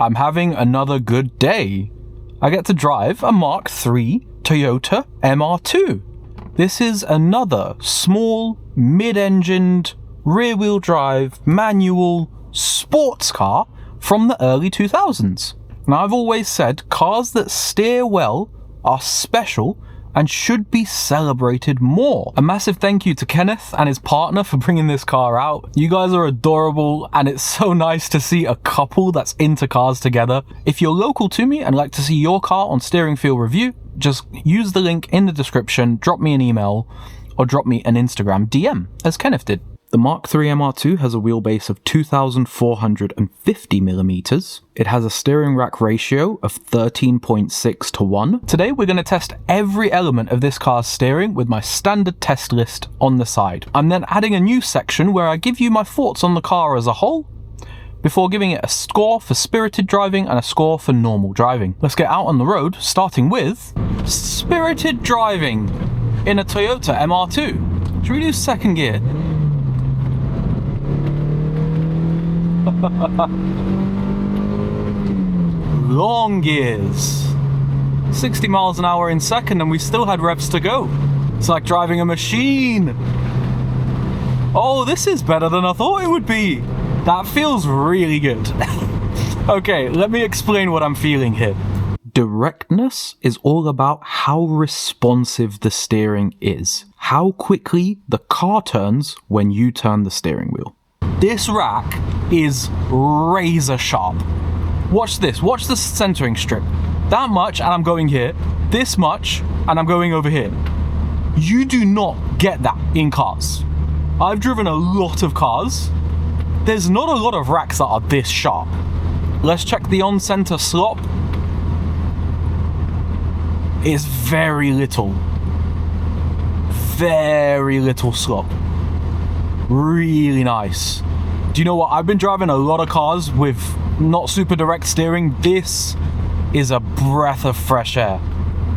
I'm having another good day. I get to drive a Mark III Toyota MR2. This is another small, mid-engined, rear-wheel drive, manual, sports car from the early 2000s. Now, I've always said cars that steer well are special and should be celebrated more. A massive thank you to Kenneth and his partner for bringing this car out. You guys are adorable, and it's so nice to see a couple that's into cars together. If you're local to me and like to see your car on Steering Feel Review, just use the link in the description, drop me an email, or drop me an Instagram DM, as Kenneth did. The Mark III MR2 has a wheelbase of 2,450mm. It has a steering rack ratio of 13.6 to 1. Today we're going to test every element of this car's steering with my standard test list on the side. I'm then adding a new section where I give you my thoughts on the car as a whole, before giving it a score for spirited driving and a score for normal driving. Let's get out on the road, starting with spirited driving in a Toyota MR2. Should we do second gear? Long gears. 60 miles an hour in second and we still had revs to go. It's like driving a machine. Oh, this is better than I thought it would be. That feels really good. Okay, let me explain what I'm feeling here. Directness is all about how responsive the steering is. How quickly the car turns when you turn the steering wheel. This rack is razor sharp. Watch this, watch the centering strip. That much and I'm going here. This much and I'm going over here. You do not get that in cars. I've driven a lot of cars. There's not a lot of racks that are this sharp. Let's check the on-center slop. It's very little slop. Really nice. Do you know what? I've been driving a lot of cars with not super direct steering. This is a breath of fresh air.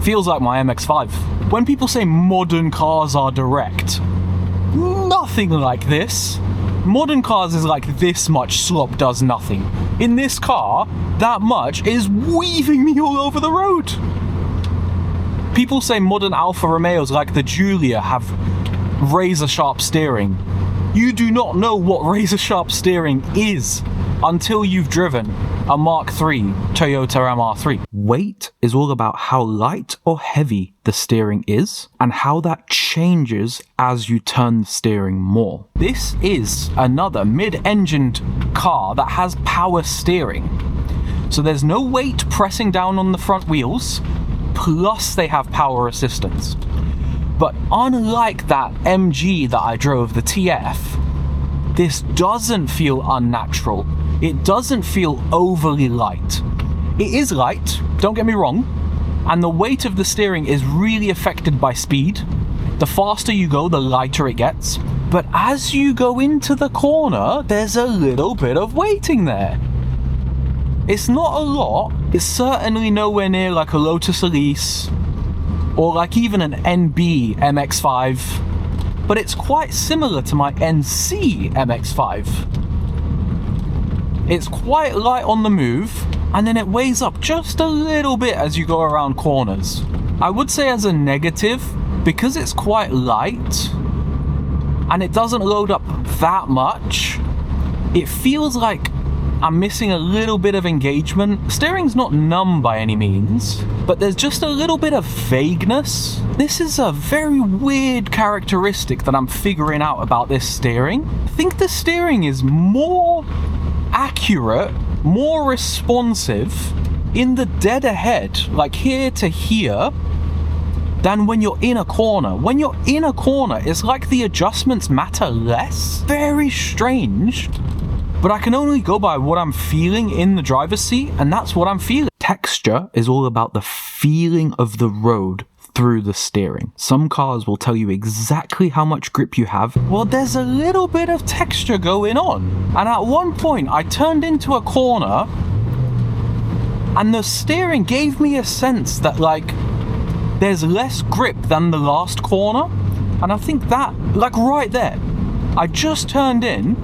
Feels like my MX-5. When people say modern cars are direct, nothing like this. Modern cars is like this much slop does nothing. In this car, that much is weaving me all over the road. People say modern Alfa Romeos like the Giulia have razor sharp steering. You do not know what razor sharp steering is until you've driven a Mark III Toyota MR3. Weight is all about how light or heavy the steering is and how that changes as you turn the steering more. This is another mid-engined car that has power steering. So there's no weight pressing down on the front wheels, plus they have power assistance. But unlike that MG that I drove, the TF, this doesn't feel unnatural. It doesn't feel overly light. It is light, don't get me wrong, and the weight of the steering is really affected by speed. The faster you go, the lighter it gets. But as you go into the corner, there's a little bit of weighting there. It's not a lot. It's certainly nowhere near like a Lotus Elise, or like even an NB MX-5, but it's quite similar to my NC MX-5. It's quite light on the move, and then it weighs up just a little bit as you go around corners. I would say as a negative, because it's quite light, and it doesn't load up that much, it feels like I'm missing a little bit of engagement. Steering's not numb by any means, but there's just a little bit of vagueness. This is a very weird characteristic that I'm figuring out about this steering. I think the steering is more accurate, more responsive in the dead ahead, like here to here, than when you're in a corner. When you're in a corner, it's like the adjustments matter less. Very strange. But I can only go by what I'm feeling in the driver's seat, and that's what I'm feeling. Texture is all about the feeling of the road through the steering. Some cars will tell you exactly how much grip you have. Well, there's a little bit of texture going on. And at one point, I turned into a corner, and the steering gave me a sense that, like, there's less grip than the last corner. And I think that, like right there, I just turned in,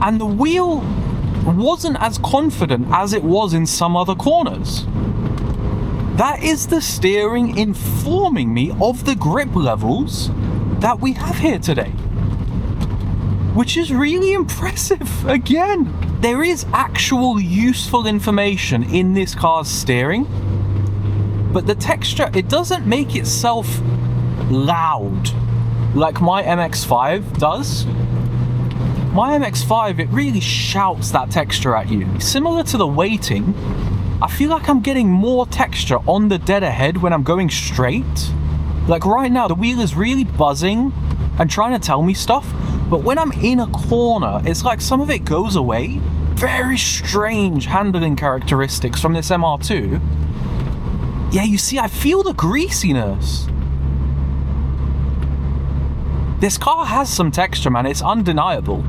and the wheel wasn't as confident as it was in some other corners. That is the steering informing me of the grip levels that we have here today, which is really impressive. Again, there is actual useful information in this car's steering, but the texture, it doesn't make itself loud like my MX-5 does. My MX-5, it really shouts that texture at you. Similar to the weighting, I feel like I'm getting more texture on the dead ahead when I'm going straight. Like right now, the wheel is really buzzing and trying to tell me stuff, but when I'm in a corner, it's like some of it goes away. Very strange handling characteristics from this MR2. Yeah, you see, I feel the greasiness. This car has some texture, man, it's undeniable.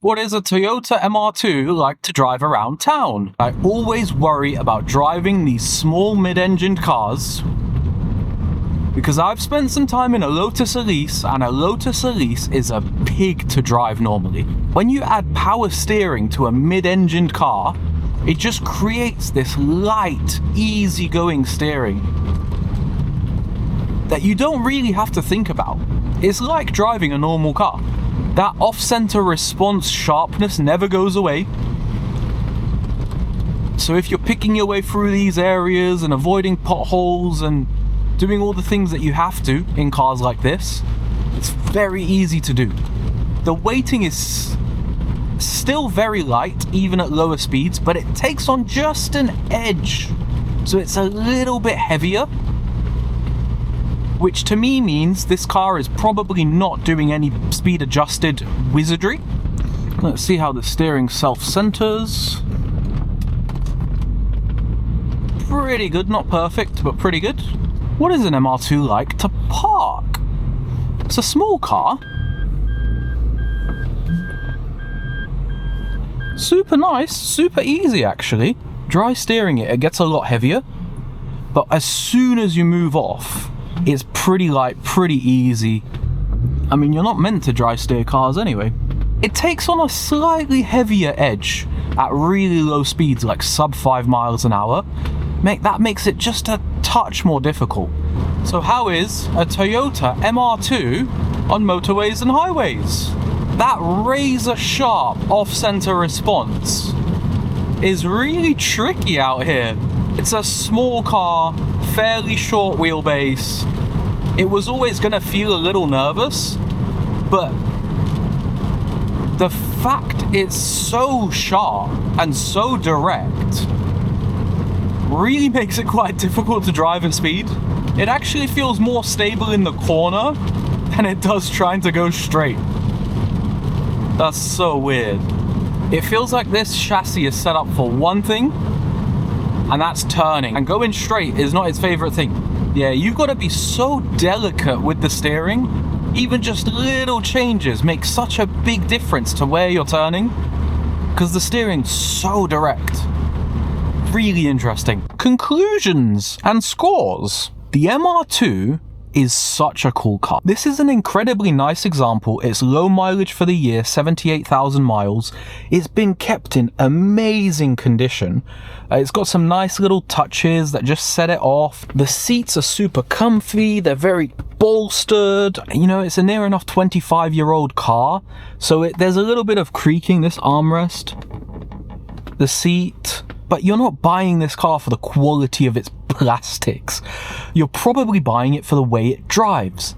What is a Toyota MR2 like to drive around town? I always worry about driving these small mid-engined cars because I've spent some time in a Lotus Elise, and a Lotus Elise is a pig to drive normally. When you add power steering to a mid-engined car, it just creates this light, easy-going steering that you don't really have to think about. It's like driving a normal car. That off-center response sharpness never goes away. So if you're picking your way through these areas and avoiding potholes and doing all the things that you have to in cars like this, it's very easy to do. The weighting is still very light, even at lower speeds, but it takes on just an edge. So it's a little bit heavier, which to me means this car is probably not doing any speed adjusted wizardry. Let's see how the steering self-centers. Pretty good, not perfect, but pretty good. What is an MR2 like to park? It's a small car. Super nice, super easy actually. Dry steering it gets a lot heavier, but as soon as you move off, it's pretty light, pretty easy. I mean, you're not meant to dry steer cars anyway. It takes on a slightly heavier edge at really low speeds, like sub 5 miles an hour. That makes it just a touch more difficult. So how is a Toyota MR2 on motorways and highways? That razor sharp off-center response is really tricky out here. It's a small car, fairly short wheelbase. It was always gonna feel a little nervous, but the fact it's so sharp and so direct really makes it quite difficult to drive at speed. It actually feels more stable in the corner than it does trying to go straight. That's so weird. It feels like this chassis is set up for one thing, and that's turning. And going straight is not its favorite thing. Yeah, you've got to be so delicate with the steering. Even just little changes make such a big difference to where you're turning, because the steering's so direct. Really interesting. Conclusions and scores. The MR2 is such a cool car. This is an incredibly nice example. It's low mileage for the year, 78,000 miles. It's been kept in amazing condition. It's got some nice little touches that just set it off. The seats are super comfy. They're very bolstered. You know, it's a near enough 25-year-old car. So there's a little bit of creaking, this armrest, the seat. But you're not buying this car for the quality of its plastics. You're probably buying it for the way it drives.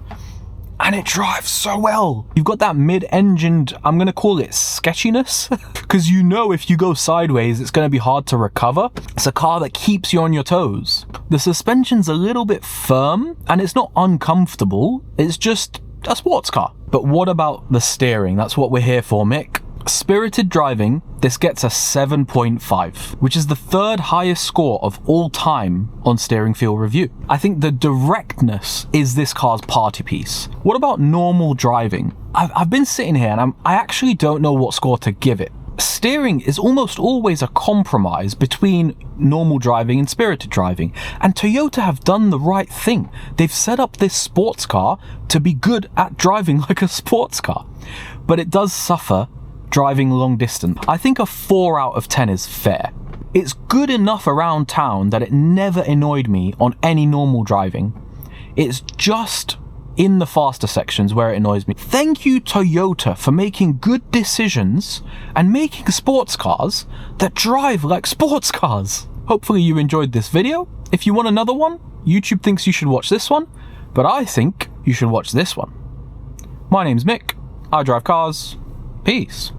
And it drives so well. You've got that mid-engined, I'm going to call it sketchiness, because you know if you go sideways, it's going to be hard to recover. It's a car that keeps you on your toes. The suspension's a little bit firm, and it's not uncomfortable. It's just a sports car. But what about the steering? That's what we're here for, Mick. Spirited driving, this gets a 7.5, which is the third highest score of all time on Steering Feel Review. I think the directness is this car's party piece. What about normal driving? I've been sitting here and I actually don't know what score to give it. Steering is almost always a compromise between normal driving and spirited driving, and Toyota have done the right thing. They've set up this sports car to be good at driving like a sports car, but it does suffer driving long distance, I think a 4 out of 10 is fair. It's good enough around town that it never annoyed me on any normal driving. It's just in the faster sections where it annoys me. Thank you, Toyota, for making good decisions and making sports cars that drive like sports cars. Hopefully you enjoyed this video. If you want another one, YouTube thinks you should watch this one, but I think you should watch this one. My name's Mick. I drive cars. Peace.